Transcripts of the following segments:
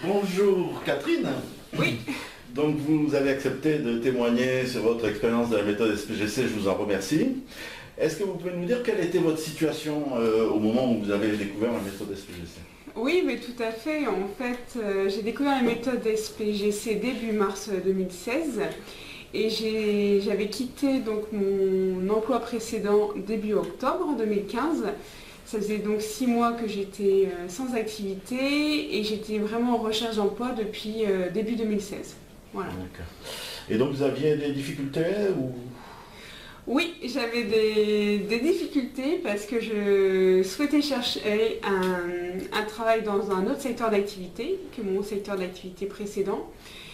Bonjour Catherine. Oui. Donc vous avez accepté de témoigner sur votre expérience de la méthode SPGC, je vous en remercie. Est-ce que vous pouvez nous dire quelle était votre situation au moment où vous avez découvert la méthode SPGC? Oui, mais tout à fait. En fait, j'ai découvert la méthode SPGC début mars 2016 et j'avais quitté donc mon emploi précédent début octobre 2015. Ça faisait donc 6 mois que j'étais sans activité et j'étais vraiment en recherche d'emploi depuis début 2016. Voilà. D'accord. Et donc vous aviez des difficultés ou... Oui, j'avais des difficultés parce que je souhaitais chercher un travail dans un autre secteur d'activité que mon secteur d'activité précédent.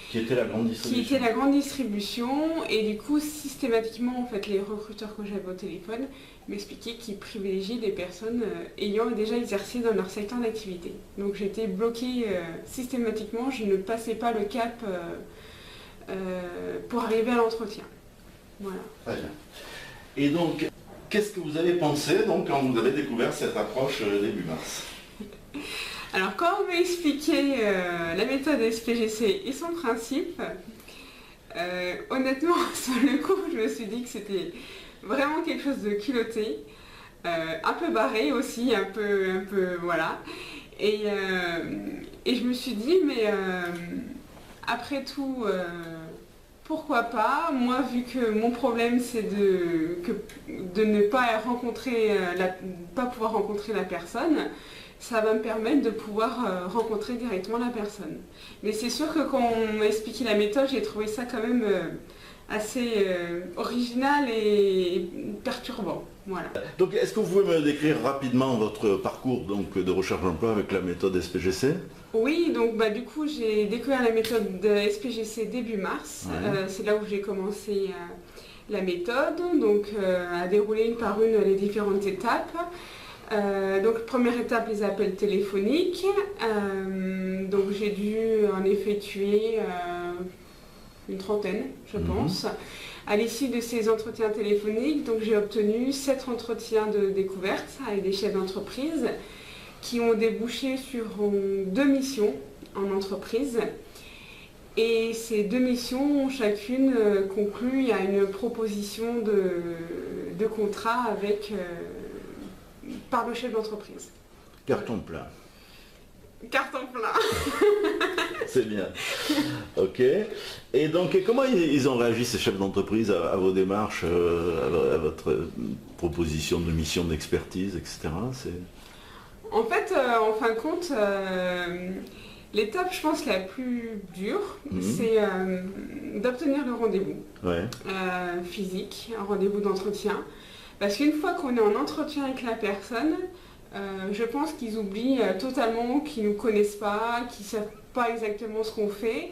Qui était la grande distribution. Qui était la grande distribution, et du coup systématiquement en fait les recruteurs que j'avais au téléphone m'expliquaient qu'ils privilégient des personnes ayant déjà exercé dans leur secteur d'activité. Donc j'étais bloquée systématiquement, je ne passais pas le cap pour arriver à l'entretien. Voilà. Très bien. Et donc, qu'est-ce que vous avez pensé donc, quand vous avez découvert cette approche début mars? Alors, quand on m'a expliqué la méthode SPGC et son principe, honnêtement, sur le coup, je me suis dit que c'était vraiment quelque chose de culotté, un peu barré aussi, un peu voilà. Et je me suis dit, mais après tout... pourquoi pas? Moi, vu que mon problème c'est de ne pas pas pouvoir rencontrer la personne, ça va me permettre de pouvoir rencontrer directement la personne. Mais c'est sûr que quand on m'a expliqué la méthode, j'ai trouvé ça quand même assez original et perturbant. Voilà. Donc, est-ce que vous pouvez me décrire rapidement votre parcours donc, de recherche d'emploi avec la méthode SPGC? Oui, donc du coup j'ai découvert la méthode de SPGC début mars. Ouais. C'est là où j'ai commencé la méthode, donc à dérouler une par une les différentes étapes. Donc première étape, les appels téléphoniques. Donc j'ai dû en effectuer une trentaine, je pense. À l'issue de ces entretiens téléphoniques, donc j'ai obtenu 7 entretiens de découverte avec des chefs d'entreprise qui ont débouché sur 2 missions en entreprise. Et ces 2 missions ont chacune conclu à une proposition de contrat par le chef d'entreprise. Carton plein. Carton plein. C'est bien. Ok. Et donc, comment ils ont réagi, ces chefs d'entreprise, à vos démarches, à votre proposition de mission d'expertise, etc. En fait, en fin de compte, l'étape, je pense, la plus dure, c'est d'obtenir le rendez-vous physique, un rendez-vous d'entretien. Parce qu'une fois qu'on est en entretien avec la personne, je pense qu'ils oublient totalement qu'ils ne nous connaissent pas, qu'ils ne savent pas exactement ce qu'on fait.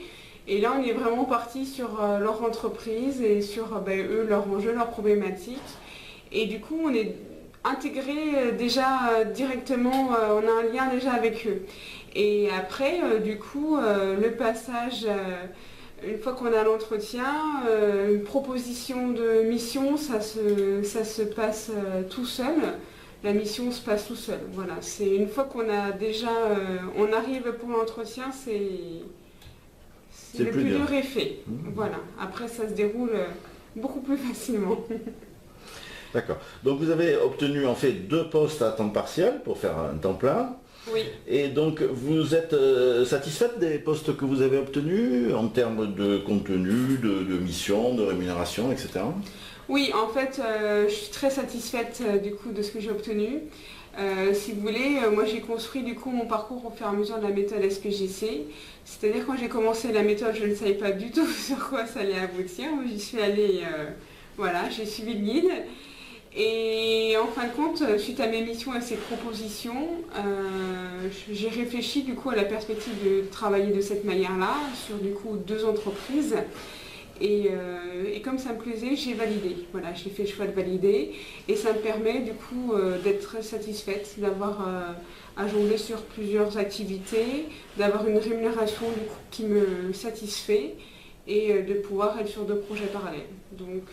Et là, on est vraiment parti sur leur entreprise et sur eux, leurs enjeux, leurs problématiques. Et du coup, on est intégré déjà directement, on a un lien déjà avec eux. Et après, du coup, le passage, une fois qu'on a l'entretien, une proposition de mission, ça se passe tout seul. La mission se passe tout seul. Voilà, c'est une fois qu'on a déjà, on arrive pour l'entretien, le plus dur est fait. Voilà. Après, ça se déroule beaucoup plus facilement. D'accord. Donc vous avez obtenu en fait 2 postes à temps partiel pour faire un temps plein. Oui. Et donc vous êtes satisfaite des postes que vous avez obtenus en termes de contenu, de mission, de rémunération, etc. Oui, en fait, je suis très satisfaite du coup de ce que j'ai obtenu. Si vous voulez, moi j'ai construit du coup mon parcours au fur et à mesure de la méthode SPGC. C'est-à-dire quand j'ai commencé la méthode, je ne savais pas du tout sur quoi ça allait aboutir. J'y suis allée, voilà, j'ai suivi le guide. Et en fin de compte, suite à mes missions et ces propositions, j'ai réfléchi du coup à la perspective de travailler de cette manière-là sur du coup 2 entreprises. Et comme ça me plaisait, j'ai validé. Voilà, j'ai fait le choix de valider et ça me permet du coup d'être satisfaite, d'avoir à jongler sur plusieurs activités, d'avoir une rémunération du coup, qui me satisfait et de pouvoir être sur 2 projets parallèles. Donc,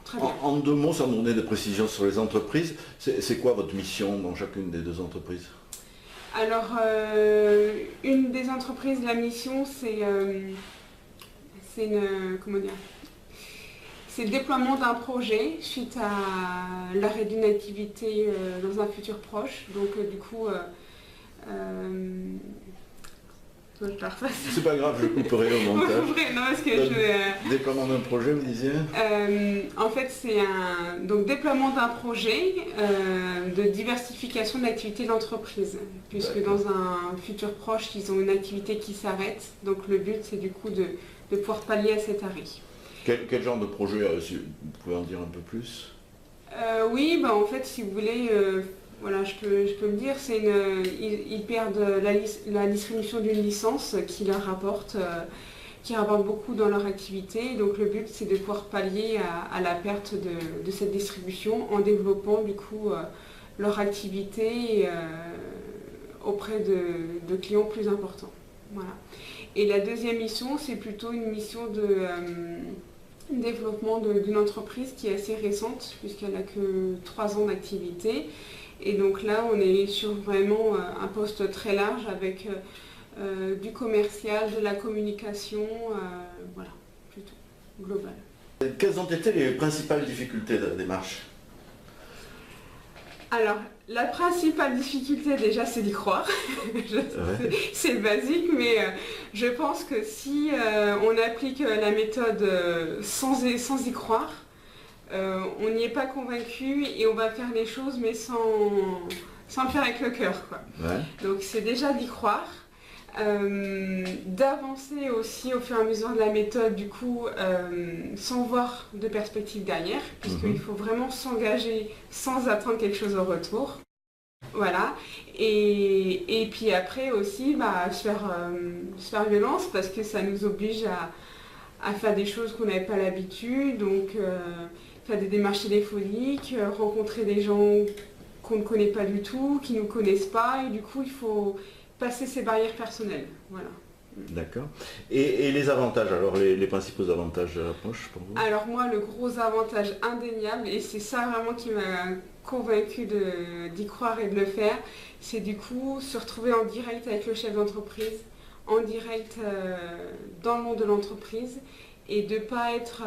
très bien. En 2 mots, sans donner de précisions sur les entreprises, c'est quoi votre mission dans chacune des 2 entreprises? Alors, une des entreprises, la mission, c'est le déploiement d'un projet suite à l'arrêt d'une activité dans un futur proche. Donc, du coup, c'est pas grave, je couperai au montage. Non, parce que déploiement d'un projet, vous disiez en fait, c'est un déploiement d'un projet de diversification de l'activité de l'entreprise. Puisque dans un futur proche, ils ont une activité qui s'arrête. Donc le but, c'est du coup de pouvoir pallier à cet arrêt. Quel genre de projet, si vous pouvez en dire un peu plus Oui, en fait, si vous voulez... Voilà, je peux le dire, ils perdent la distribution d'une licence qui leur rapporte beaucoup dans leur activité. Donc le but, c'est de pouvoir pallier à la perte de cette distribution en développant du coup leur activité auprès de clients plus importants. Voilà. Et la deuxième mission, c'est plutôt une mission de développement d'une entreprise qui est assez récente, puisqu'elle n'a que 3 ans d'activité. Et donc là, on est sur vraiment un poste très large avec du commercial, de la communication, voilà, plutôt global. Quelles ont été les principales difficultés de la démarche? Alors, la principale difficulté déjà, c'est d'y croire. C'est basique, mais je pense que si on applique la méthode sans y croire, on n'y est pas convaincu et on va faire les choses mais sans le faire avec le cœur. Ouais. Donc c'est déjà d'y croire, d'avancer aussi au fur et à mesure de la méthode du coup sans voir de perspective derrière, puisqu'il faut vraiment s'engager sans attendre quelque chose au retour. Voilà, et puis après aussi se faire violence parce que ça nous oblige à faire des choses qu'on n'avait pas l'habitude, donc faire des démarches téléphoniques, rencontrer des gens qu'on ne connaît pas du tout, qui ne nous connaissent pas, et du coup il faut passer ces barrières personnelles. Voilà. D'accord. Et les avantages, alors les principaux avantages de l'approche pour vous? Alors moi, le gros avantage indéniable, et c'est ça vraiment qui m'a convaincue d'y croire et de le faire, c'est du coup se retrouver en direct avec le chef d'entreprise, en direct dans le monde de l'entreprise, et de ne pas être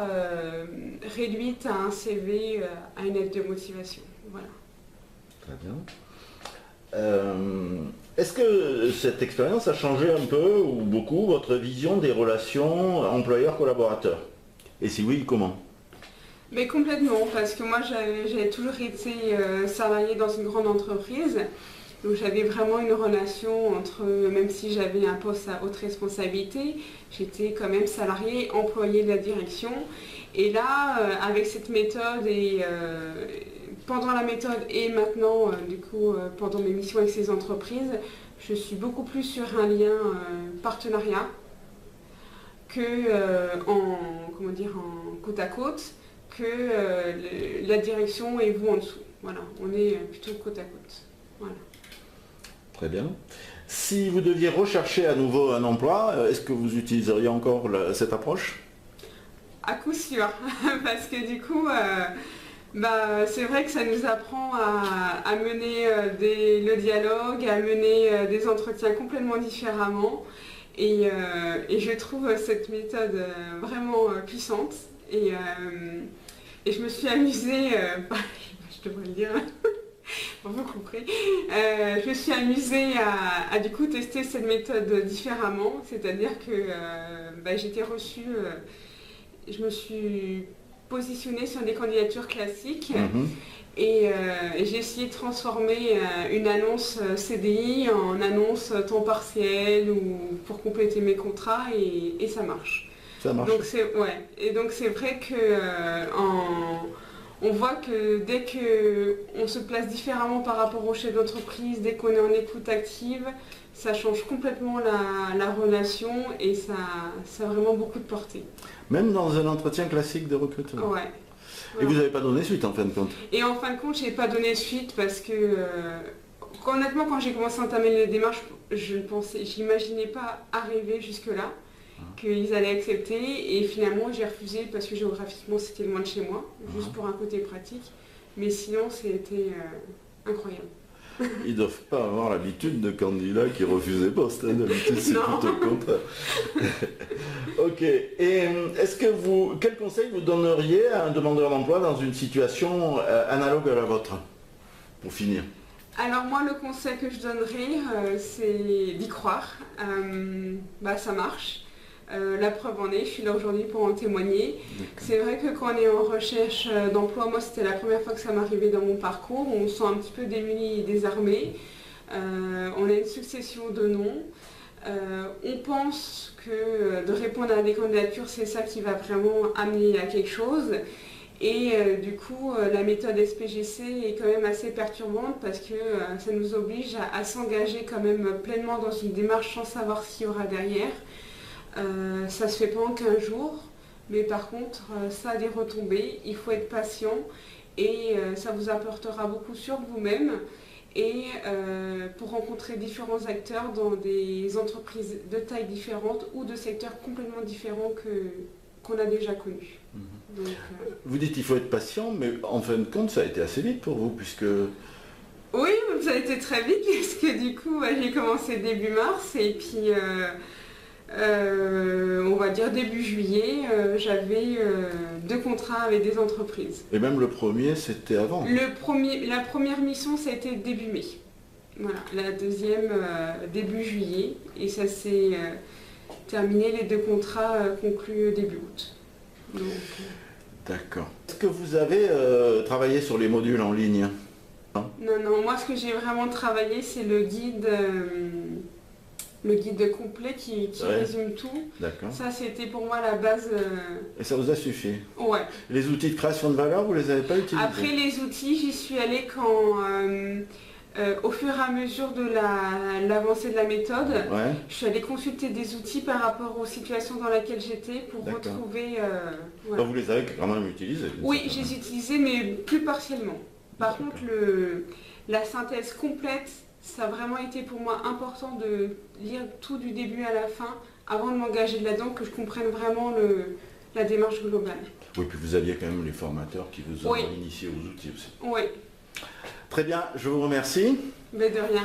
réduite à un CV, à une lettre de motivation. Voilà. Très bien. Est-ce que cette expérience a changé un peu ou beaucoup votre vision des relations employeur-collaborateur? Et si oui, comment? Mais complètement, parce que moi j'avais toujours été salariée dans une grande entreprise. Donc j'avais vraiment une relation entre, même si j'avais un poste à haute responsabilité, j'étais quand même salariée, employée de la direction. Et là, avec cette méthode et pendant la méthode et maintenant, du coup, pendant mes missions avec ces entreprises, je suis beaucoup plus sur un lien partenariat que en côte à côte, que la direction et vous en dessous. Voilà, on est plutôt côte à côte. Voilà. Très bien. Si vous deviez rechercher à nouveau un emploi, est-ce que vous utiliseriez encore cette approche? À coup sûr, parce que du coup, c'est vrai que ça nous apprend à mener le dialogue, à mener des entretiens complètement différemment. Et je trouve cette méthode vraiment puissante. Et je me suis amusée, je devrais le dire, vous comprenez, je me suis amusée à du coup tester cette méthode différemment, c'est-à-dire que j'étais reçue, je me suis positionnée sur des candidatures classiques et j'ai essayé de transformer une annonce CDI en annonce temps partiel ou pour compléter mes contrats et ça marche. Ça marche. Donc c'est vrai que on voit que dès qu'on se place différemment par rapport au chef d'entreprise, dès qu'on est en écoute active, ça change complètement la relation et ça a vraiment beaucoup de portée. Même dans un entretien classique de recrutement? Ouais. Et vous n'avez pas donné suite en fin de compte? Et en fin de compte, je n'ai pas donné suite parce que honnêtement, quand j'ai commencé à entamer les démarches, je n'imaginais pas arriver jusque-là, qu'ils allaient accepter, et finalement j'ai refusé parce que géographiquement c'était loin de chez moi, juste pour un côté pratique, mais sinon c'était incroyable. Ils ne doivent pas avoir l'habitude de candidats qui refusent des postes. Hein. D'habitude, c'est plutôt le contraire. Ok. Et quel conseil vous donneriez à un demandeur d'emploi dans une situation analogue à la vôtre, pour finir? Alors moi, le conseil que je donnerais, c'est d'y croire. Ça marche. La preuve en est, je suis là aujourd'hui pour en témoigner. C'est vrai que quand on est en recherche d'emploi, moi c'était la première fois que ça m'arrivait dans mon parcours, on se sent un petit peu démuni et désarmé. On a une succession de noms. On pense que de répondre à des candidatures, c'est ça qui va vraiment amener à quelque chose. Et du coup, la méthode SPGC est quand même assez perturbante parce que ça nous oblige à s'engager quand même pleinement dans une démarche sans savoir ce qu'il y aura derrière. Ça se fait pas en 15 jours, mais par contre, ça a des retombées, il faut être patient et ça vous apportera beaucoup sur vous-même et pour rencontrer différents acteurs dans des entreprises de taille différente ou de secteurs complètement différents qu'on a déjà connus. Donc, vous dites qu'il faut être patient, mais en fin de compte, ça a été assez vite pour vous, puisque... Oui, ça a été très vite, parce que du coup, j'ai commencé début mars, et puis, on va dire début juillet, j'avais 2 contrats avec des entreprises. Et même le premier, c'était avant? La première mission, ça a été début mai. Voilà, la deuxième, début juillet, et ça s'est terminé, les 2 contrats conclus début août. Donc, d'accord. Est-ce que vous avez travaillé sur les modules en ligne? Non, moi ce que j'ai vraiment travaillé, c'est le guide complet qui résume tout. D'accord. Ça, c'était pour moi la base. Et ça vous a suffi? Ouais. Les outils de création de valeur, vous les avez pas utilisés? Après les outils, j'y suis allée quand... au fur et à mesure de l'avancée de la méthode, je suis allée consulter des outils par rapport aux situations dans lesquelles j'étais pour retrouver... voilà. Donc vous les avez quand même utilisés? Oui, je les ai utilisés, mais plus partiellement. Par contre, la synthèse complète, ça a vraiment été pour moi important de lire tout du début à la fin avant de m'engager là-dedans, que je comprenne vraiment la démarche globale. Oui, puis vous aviez quand même les formateurs qui vous ont initié aux outils aussi. Oui. Très bien, je vous remercie. Mais de rien.